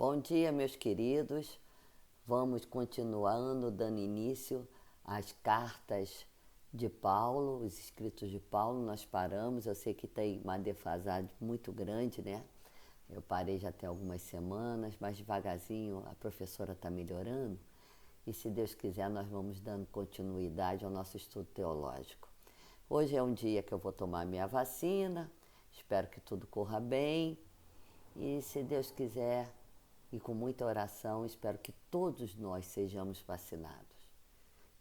Bom dia, meus queridos. Vamos continuando dando início às cartas de Paulo, os escritos de Paulo. Nós paramos, eu sei que tem uma defasagem muito grande, né? Eu parei já tem algumas semanas, mas devagarzinho a professora está melhorando. E se Deus quiser, nós vamos dando continuidade ao nosso estudo teológico. Hoje é um dia que eu vou tomar minha vacina, espero que tudo corra bem. E se Deus quiser, e com muita oração, espero que todos nós sejamos vacinados,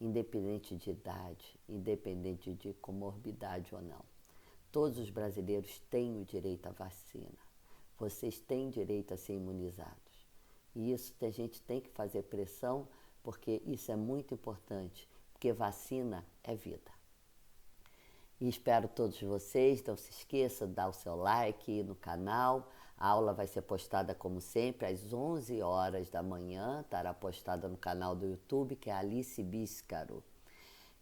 independente de idade, independente de comorbidade ou não. Todos os brasileiros têm o direito à vacina. Vocês têm direito a ser imunizados. E isso a gente tem que fazer pressão, porque isso é muito importante, porque vacina é vida. E espero todos vocês, não se esqueça de dar o seu like no canal. A aula vai ser postada, como sempre, às 11 horas da manhã. Estará postada no canal do YouTube, que é Alice Bíscaro.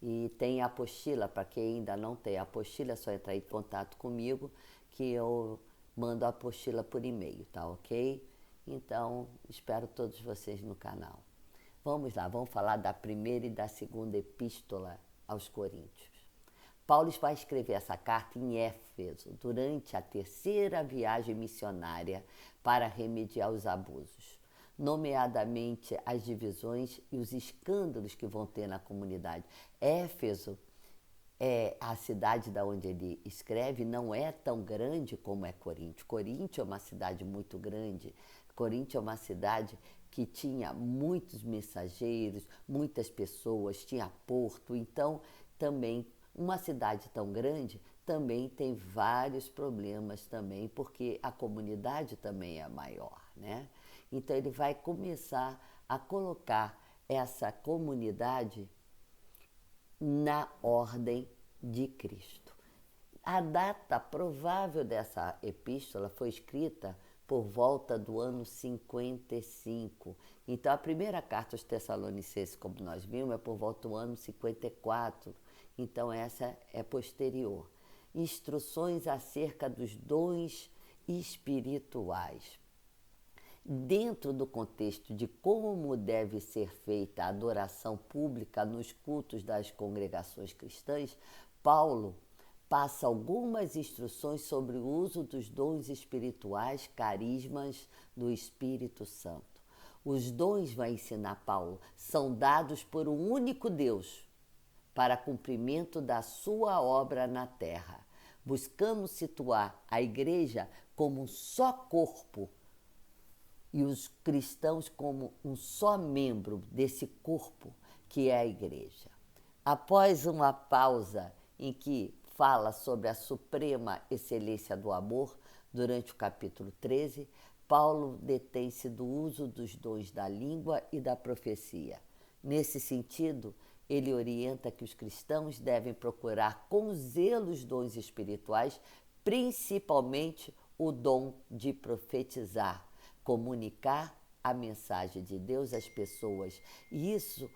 E tem a apostila, para quem ainda não tem a apostila, é só entrar em contato comigo, que eu mando a apostila por e-mail, tá ok? Então, espero todos vocês no canal. Vamos lá, vamos falar da primeira e da segunda epístola aos Coríntios. Paulo vai escrever essa carta em Éfeso, durante a terceira viagem missionária para remediar os abusos, nomeadamente as divisões e os escândalos que vão ter na comunidade. Éfeso é a cidade da onde ele escreve, não é tão grande como é Corinto. Corinto é uma cidade muito grande. Corinto é uma cidade que tinha muitos mensageiros, muitas pessoas, tinha porto, então também uma cidade tão grande também tem vários problemas também, porque a comunidade também é maior, né? Então ele vai começar a colocar essa comunidade na ordem de Cristo. A data provável dessa epístola foi escrita por volta do ano 55. Então, a primeira carta aos Tessalonicenses, como nós vimos, é por volta do ano 54. Então, essa é posterior. Instruções acerca dos dons espirituais. Dentro do contexto de como deve ser feita a adoração pública nos cultos das congregações cristãs, Paulo passa algumas instruções sobre o uso dos dons espirituais, carismas do Espírito Santo. Os dons, vai ensinar Paulo, são dados por um único Deus para cumprimento da sua obra na terra, buscando situar a igreja como um só corpo e os cristãos como um só membro desse corpo que é a igreja. Após uma pausa em que fala sobre a suprema excelência do amor, durante o capítulo 13, Paulo detém-se do uso dos dons da língua e da profecia. Nesse sentido, ele orienta que os cristãos devem procurar com zelo os dons espirituais, principalmente o dom de profetizar, comunicar a mensagem de Deus às pessoas. E isso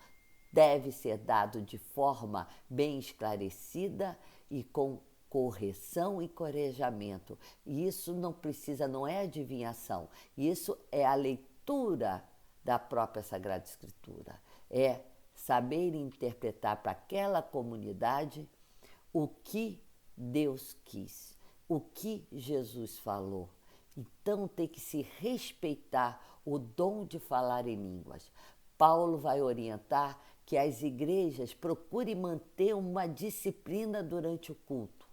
deve ser dado de forma bem esclarecida e com correção e encorajamento. E isso não é adivinhação, isso é a leitura da própria Sagrada Escritura. É saber interpretar para aquela comunidade o que Deus quis, o que Jesus falou. Então tem que se respeitar o dom de falar em línguas. Paulo vai orientar que as igrejas procurem manter uma disciplina durante o culto,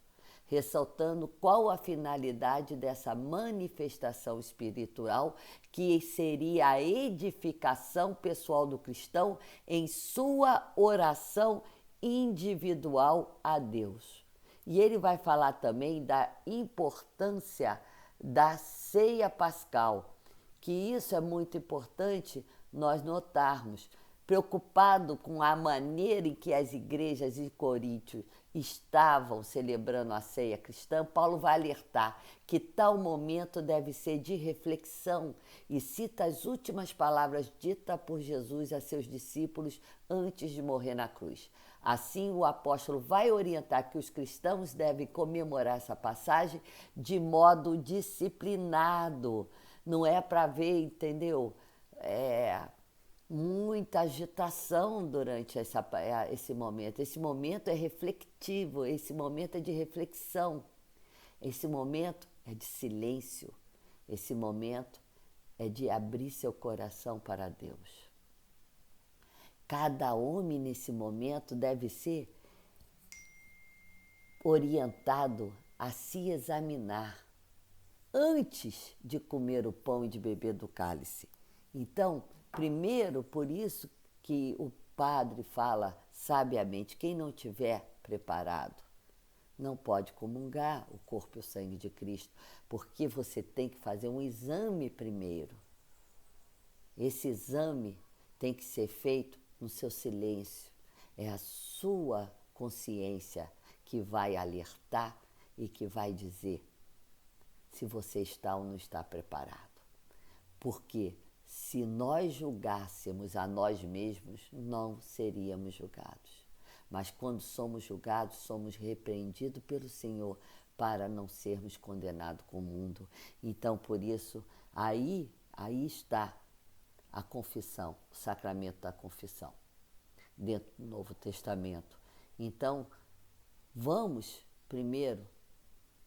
ressaltando qual a finalidade dessa manifestação espiritual, que seria a edificação pessoal do cristão em sua oração individual a Deus. E ele vai falar também da importância da ceia pascal, que isso é muito importante nós notarmos, preocupado com a maneira em que as igrejas de Corinto estavam celebrando a ceia cristã, Paulo vai alertar que tal momento deve ser de reflexão e cita as últimas palavras ditas por Jesus a seus discípulos antes de morrer na cruz. Assim, o apóstolo vai orientar que os cristãos devem comemorar essa passagem de modo disciplinado, não é para ver, entendeu? Muita agitação durante esse momento. Esse momento é reflectivo, esse momento é de reflexão, esse momento é de silêncio, esse momento é de abrir seu coração para Deus. Cada homem nesse momento deve ser orientado a se examinar antes de comer o pão e de beber do cálice. Então, primeiro, por isso que o padre fala sabiamente, quem não tiver preparado não pode comungar o corpo e o sangue de Cristo, porque você tem que fazer um exame primeiro. Esse exame tem que ser feito no seu silêncio. É a sua consciência que vai alertar e que vai dizer se você está ou não está preparado. Porque se nós julgássemos a nós mesmos, não seríamos julgados. Mas quando somos julgados, somos repreendidos pelo Senhor para não sermos condenados com o mundo. Então, por isso, aí está a confissão, o sacramento da confissão, dentro do Novo Testamento. Então, vamos primeiro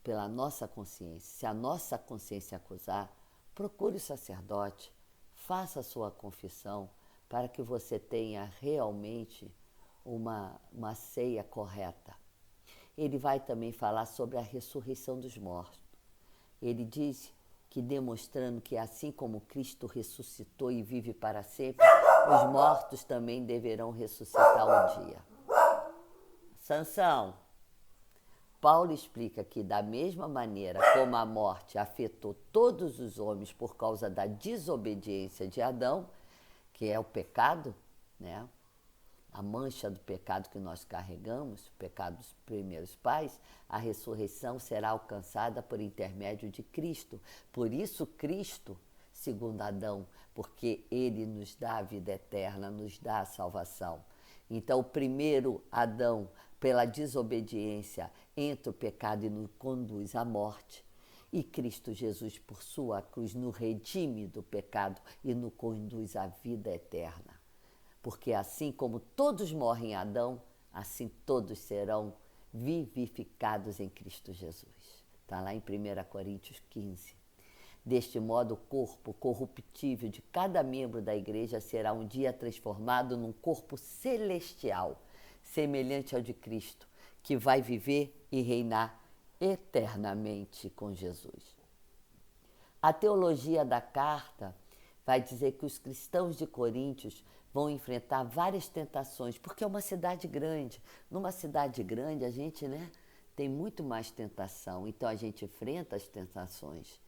pela nossa consciência. Se a nossa consciência acusar, procure o sacerdote, faça a sua confissão para que você tenha realmente uma ceia correta. Ele vai também falar sobre a ressurreição dos mortos. Ele diz que demonstrando que assim como Cristo ressuscitou e vive para sempre, os mortos também deverão ressuscitar um dia. Sansão, Paulo explica que da mesma maneira como a morte afetou todos os homens por causa da desobediência de Adão, que é o pecado, né? A mancha do pecado que nós carregamos, o pecado dos primeiros pais, a ressurreição será alcançada por intermédio de Cristo. Por isso Cristo, segundo Adão, porque ele nos dá a vida eterna, nos dá a salvação. Então o primeiro Adão, pela desobediência, entra o pecado e nos conduz à morte. E Cristo Jesus, por sua cruz, nos redime do pecado e nos conduz à vida eterna. Porque assim como todos morrem em Adão, assim todos serão vivificados em Cristo Jesus. Está lá em 1 Coríntios 15. Deste modo, o corpo corruptível de cada membro da igreja será um dia transformado num corpo celestial, semelhante ao de Cristo, que vai viver e reinar eternamente com Jesus. A teologia da carta vai dizer que os cristãos de Coríntios vão enfrentar várias tentações, porque é uma cidade grande. Numa cidade grande, a gente, tem muito mais tentação, então a gente enfrenta as tentações.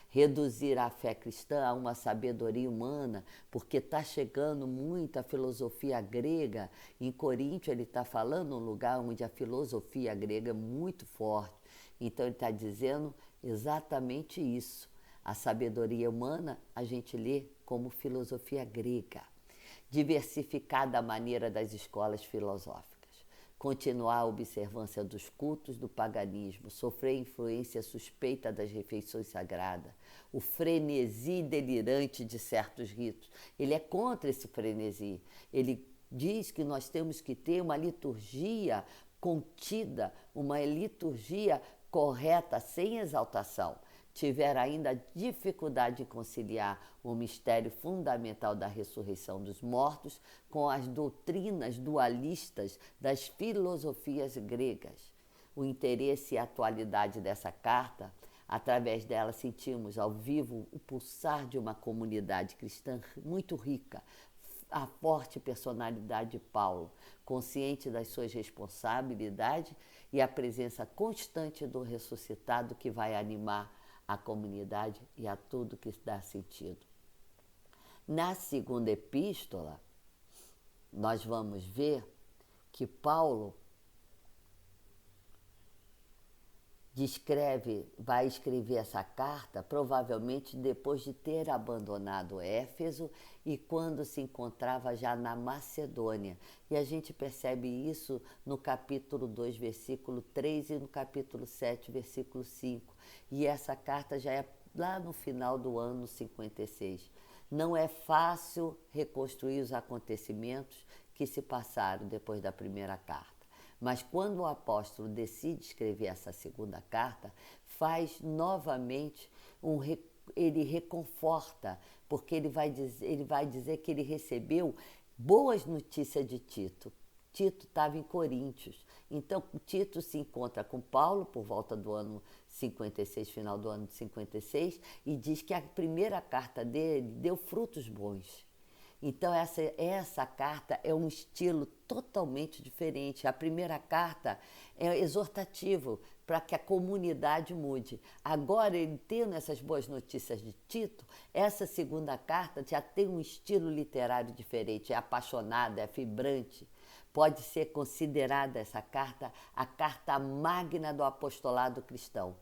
Reduzir a fé cristã a uma sabedoria humana, porque está chegando muita filosofia grega. Em Coríntio ele está falando um lugar onde a filosofia grega é muito forte. Então ele está dizendo exatamente isso. A sabedoria humana a gente lê como filosofia grega. Diversificar da maneira das escolas filosóficas. Continuar a observância dos cultos do paganismo, sofrer influência suspeita das refeições sagradas, o frenesi delirante de certos ritos. Ele é contra esse frenesi. Ele diz que nós temos que ter uma liturgia contida, uma liturgia correta, sem exaltação. Tiver ainda dificuldade de conciliar o mistério fundamental da ressurreição dos mortos com as doutrinas dualistas das filosofias gregas. O interesse e a atualidade dessa carta, através dela sentimos ao vivo o pulsar de uma comunidade cristã muito rica, a forte personalidade de Paulo, consciente das suas responsabilidades e a presença constante do ressuscitado que vai animar a comunidade e a tudo que dá sentido. Na segunda epístola, nós vamos ver que Paulo vai escrever essa carta provavelmente depois de ter abandonado Éfeso e quando se encontrava já na Macedônia. E a gente percebe isso no capítulo 2, versículo 3 e no capítulo 7, versículo 5. E essa carta já é lá no final do ano 56. Não é fácil reconstruir os acontecimentos que se passaram depois da primeira carta. Mas quando o apóstolo decide escrever essa segunda carta, faz novamente ele reconforta, porque ele vai dizer que ele recebeu boas notícias de Tito. Tito estava em Coríntios. Então, Tito se encontra com Paulo por volta do ano 56, final do ano de 56, e diz que a primeira carta dele deu frutos bons. Então, essa carta é um estilo totalmente diferente. A primeira carta é exortativo para que a comunidade mude. Agora, ele tendo essas boas notícias de Tito, essa segunda carta já tem um estilo literário diferente, é apaixonada, é vibrante. Pode ser considerada essa carta a carta magna do apostolado cristão,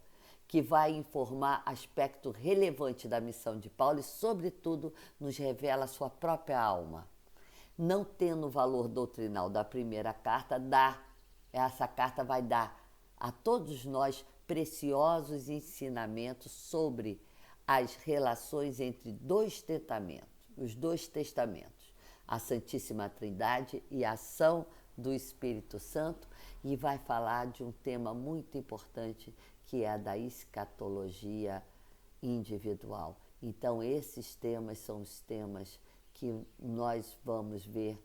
que vai informar aspecto relevante da missão de Paulo e, sobretudo, nos revela a sua própria alma. Não tendo o valor doutrinal da primeira carta, essa carta vai dar a todos nós preciosos ensinamentos sobre as relações entre os dois testamentos, a Santíssima Trindade e a ação do Espírito Santo, e vai falar de um tema muito importante, que é a da escatologia individual. Então, esses temas são os temas que nós vamos ver,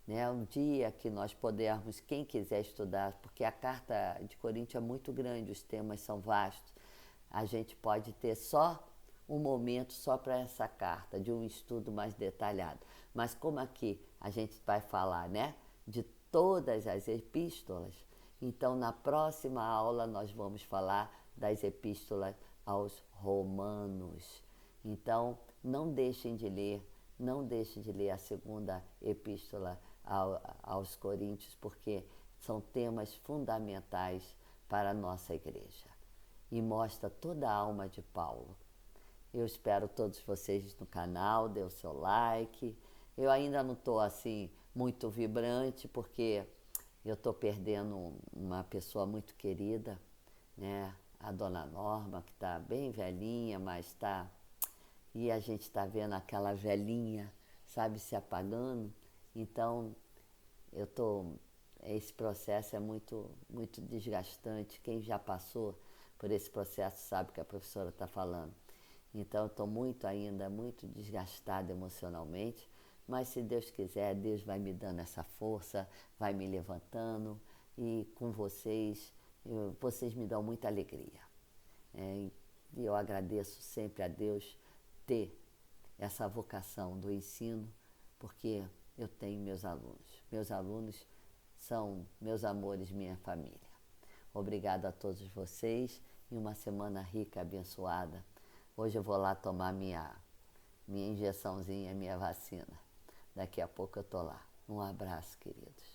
né? Um dia que nós pudermos, quem quiser estudar, porque a carta de Coríntios é muito grande, os temas são vastos, a gente pode ter só um momento só para essa carta, de um estudo mais detalhado. Mas como aqui a gente vai falar, né, de todas as epístolas, então na próxima aula nós vamos falar das epístolas aos Romanos. Então não deixem de ler a segunda epístola aos Coríntios, porque são temas fundamentais para a nossa igreja e mostra toda a alma de Paulo. Eu espero todos vocês no canal, dê o seu like. Eu ainda não estou assim muito vibrante, porque eu estou perdendo uma pessoa muito querida, né? A dona Norma, que está bem velhinha, mas está... E a gente está vendo aquela velhinha, sabe, se apagando. Então, esse processo é muito, muito desgastante. Quem já passou por esse processo sabe o que a professora está falando. Então, eu estou muito desgastada emocionalmente, mas se Deus quiser, Deus vai me dando essa força, vai me levantando, e com vocês me dão muita alegria. E eu agradeço sempre a Deus ter essa vocação do ensino, porque eu tenho meus alunos. Meus alunos são meus amores, minha família. Obrigada a todos vocês e uma semana rica, abençoada. Hoje eu vou lá tomar minha injeçãozinha, minha vacina. Daqui a pouco eu estou lá. Um abraço, queridos.